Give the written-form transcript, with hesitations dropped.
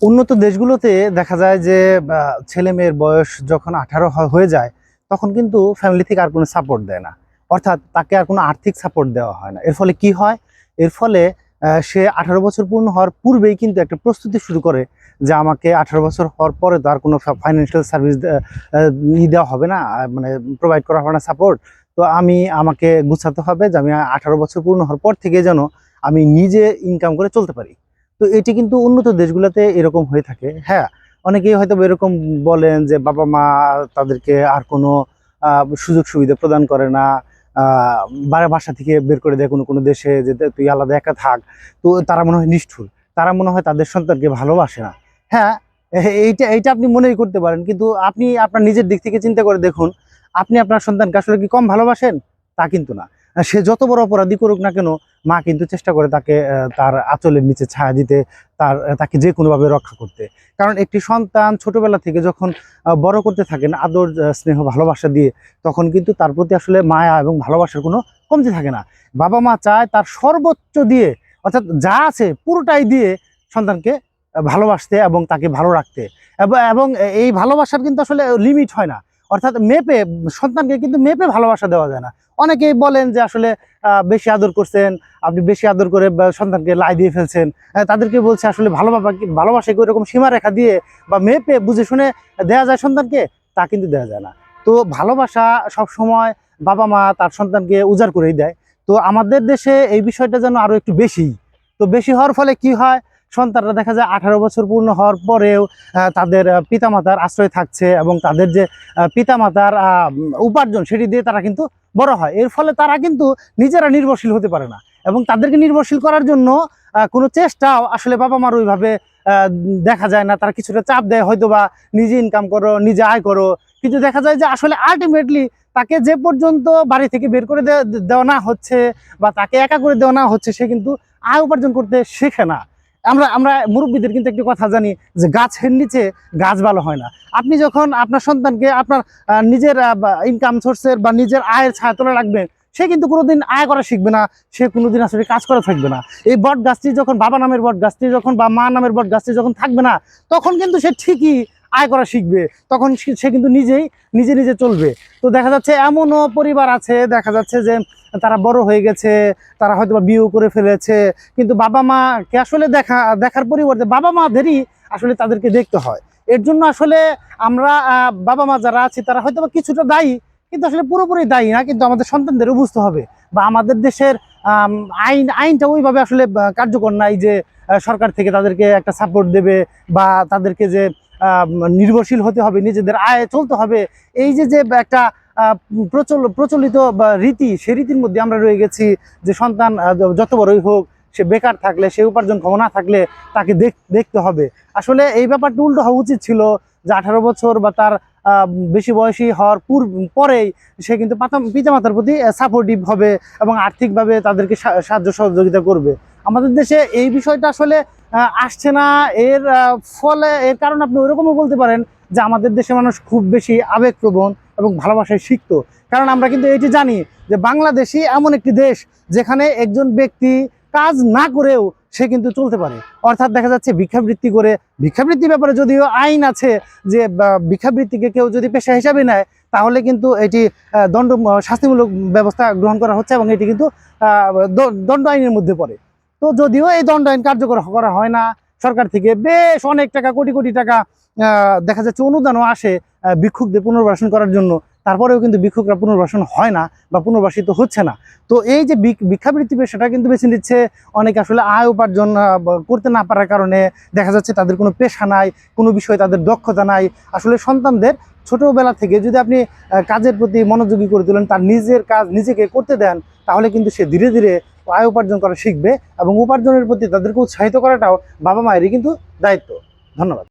উন্নত দেশগুলোতে দেখা যায় যে ছেলে মেয়ের বয়স যখন 18 হয়ে যায় তখন কিন্তু ফ্যামিলি থেকে আর কোনো সাপোর্ট দেয় না, অর্থাৎ তাকে আর কোনো আর্থিক সাপোর্ট দেওয়া হয় না। এর ফলে কি হয়? এর ফলে সে 18 বছর পূর্ণ হওয়ার পূর্বেই কিন্তু একটা প্রস্তুতি শুরু করে যে আমাকে 18 বছর হওয়ার পরে তো আর কোনো ফাইন্যান্সিয়াল সার্ভিস দেওয়া হবে না, মানে প্রোভাইড করা হবে না সাপোর্ট। তো আমাকে গুছাতে হবে যে আমি 18 বছর পূর্ণ হওয়ার পর থেকে যেন আমি নিজে ইনকাম করে চলতে পারি। তো এটি কিন্তু উন্নত দেশগুলোতে এরকম হয়ে থাকে। হ্যাঁ, অনেকেই হয়তো এরকম বলেন যে বাবা মা তাদেরকে আর কোনো সুযোগ সুবিধা প্রদান করে না, বাসা থেকে বের করে দেয় কোনো কোনো দেশে, যে তুই আলাদা একা থাক। তো তারা মনে হয় নিষ্ঠুর, তারা মনে হয় তাদের সন্তানকে ভালোবাসে না। হ্যাঁ, এইটা এইটা আপনি মনেই করতে পারেন, কিন্তু আপনি আপনার নিজের দিক থেকে চিন্তা করে দেখুন, আপনি আপনার সন্তানকে আসলে কি কম ভালোবাসেন? তা কিন্তু না। সে যত বড় অপরাধী করুক না কেন, মা কিন্তু চেষ্টা করে তাকে তার আঁচলের নিচে ছায়া দিতে, তাকে যে কোনোভাবে রক্ষা করতে। কারণ একটি সন্তান ছোটবেলা থেকে যখন বড় করতে থাকেন আদর, স্নেহ, ভালোবাসা দিয়ে, তখন কিন্তু তার প্রতি আসলে মায়া এবং ভালোবাসার কোনো কমতি থাকে না। বাবা মা চায় তার সর্বোচ্চ দিয়ে, অর্থাৎ যা আছে পুরোটাই দিয়ে সন্তানকে ভালোবাসতে এবং তাকে ভালো রাখতে। এবং এই ভালোবাসার কিন্তু আসলে লিমিট হয় না, অর্থাৎ মেপে, সন্তানকে কিন্তু মেপে ভালোবাসা দেওয়া যায় না। অনেকেই বলেন যে আসলে বেশি আদর করছেন, আপনি বেশি আদর করে সন্তানকে লাই দিয়ে ফেলছেন। তাদেরকে বলছে আসলে ভালোবাসা কি ওরকম সীমারেখা দিয়ে বা মেপে বুঝে শুনে দেওয়া যায় সন্তানকে? তা কিন্তু দেওয়া যায় না। তো ভালোবাসা সব সময় বাবা মা তার সন্তানকে উজাড় করেই দেয়। তো আমাদের দেশে এই বিষয়টা যেন আরো একটু বেশি। তো বেশি হওয়ার ফলে কি হয়? সন্তানরা দেখা যায় 18 বছর পূর্ণ হওয়ার পরেও তাদের পিতামাতার আশ্রয় থাকছে, এবং তাদের যে পিতামাতার উপার্জন সেটি দিয়ে তারা কিন্তু বড় হয়। এর ফলে তারা কিন্তু নিজেরা নির্ভরশীল হতে পারে না, এবং তাদেরকে নির্ভরশীল করার জন্য কোনো চেষ্টাও আসলে বাবা মার ওইভাবে দেখা যায় না। তারা কিছুটা চাপ দেয়, হয়তো বা নিজে ইনকাম করো, নিজে আয় করো, কিন্তু দেখা যায় যে আসলে আলটিমেটলি তাকে যে পর্যন্ত বাড়ি থেকে বের করে দেওয়া না হচ্ছে বা তাকে একা করে দেওয়া না হচ্ছে, সে কিন্তু আয় উপার্জন করতে শেখে না। আমরা আমরা মুরব্বীদের কিন্তু একটি কথা জানি যে গাছের নিচে গাছ ভালো হয় না। আপনি যখন আপনার সন্তানকে আপনার নিজের ইনকাম সোর্সের বা নিজের আয়ের ছায়াতলে রাখবেন, সে কিন্তু কোনোদিন আয় করা শিখবে না, সে কোনোদিন আসলে কাজ করা থাকবে না। এই বট গাছটি যখন, বাবা নামের বট গাছটি যখন বা মা নামের বট গাছটি যখন থাকবে না, তখন কিন্তু সে ঠিকই আয় করা শিখবে, তখন সে কিন্তু নিজে নিজে চলবে। তো দেখা যাচ্ছে এমনও পরিবার আছে, দেখা যাচ্ছে যে তারা বড় হয়ে গেছে, তারা হয়তো বা বিয়েও করে ফেলেছে, কিন্তু বাবা মাকে আসলে দেখার পরিবর্তে বাবা মাদেরই আসলে তাদেরকে দেখতে হয়। এর জন্য আসলে আমরা বাবা মা যারা আছি তারা হয়তো বা কিছুটা দায়ী, কিন্তু আসলে পুরোপুরি দায়ী না। কিন্তু আমাদের সন্তানদেরও বুঝতে হবে, বা আমাদের দেশের আইনটা ওইভাবে আসলে কার্যকর নাই যে সরকার থেকে তাদেরকে একটা সাপোর্ট দেবে, বা তাদেরকে যে নির্ভরশীল হতে হবে, নিজেদের আয়ে চলতে হবে। এই যে যে একটা প্রচলিত বা রীতি, সেই রীতির মধ্যে আমরা রয়ে গেছি যে সন্তান যত বড়ই হোক, সে বেকার থাকলে, সে উপার্জন ক্ষমতা না থাকলে তাকে দেখতে হবে। আসলে এই ব্যাপারটা উল্টো হওয়া উচিত ছিল, যে 18 বছর বা তার বেশি বয়সী হওয়ার পরেই সে কিন্তু পিতামাতার প্রতি সাপোর্টিভ হবে এবং আর্থিকভাবে তাদেরকে সাহায্য সহযোগিতা করবে। আমাদের দেশে এই বিষয়টা আসলে আসছে না। এর ফলে, এর কারণ আপনি ওইরকমও বলতে পারেন যে আমাদের দেশে মানুষ খুব বেশি আবেগপ্রবণ এবং ভালোবাসায় শিখত। কারণ আমরা কিন্তু এটি জানি যে বাংলাদেশই এমন একটি দেশ যেখানে একজন ব্যক্তি কাজ না করেও সে কিন্তু চলতে পারে। অর্থাৎ দেখা যাচ্ছে ভিক্ষাবৃত্তি করে, ভিক্ষাবৃত্তির ব্যাপারে যদিও আইন আছে যে ভিক্ষাবৃত্তিকে কেউ যদি পেশা হিসাবে নেয় তাহলে কিন্তু এটি শাস্তিমূলক ব্যবস্থা গ্রহণ করা হচ্ছে, এবং এটি কিন্তু দণ্ড আইনের মধ্যে পড়ে। তো যদিও এই দণ্ড আইন কার্যকর করা হয় না, সরকার থেকে বেশ অনেক টাকা, কোটি কোটি টাকা দেখা যাচ্ছে অনুদানও আসে ভিক্ষুকদের পুনর্বাসন করার জন্য, তারপরেও কিন্তু ভিক্ষুকরা পুনর্বাসন হয় না বা পুনর্বাসিত হচ্ছে না। তো এই যে ভিক্ষাবৃত্তি পেশাটা কিন্তু বেছে নিচ্ছে অনেকে আসলে আয় উপার্জন করতে না পারার কারণে। দেখা যাচ্ছে তাদের কোনো পেশা নাই, কোনো বিষয়ে তাদের দক্ষতা নাই। আসলে সন্তানদের ছোটবেলা থেকে যদি আপনি কাজের প্রতি মনোযোগী করে তোলেন, তার নিজের কাজ নিজেকে করতে দেন, তাহলে কিন্তু সে ধীরে ধীরে আয় উপার্জন করা শিখবে, এবং উপার্জনের প্রতি তাদেরকে উৎসাহিত করাটাও বাবা মায়েরই কিন্তু দায়িত্ব। ধন্যবাদ।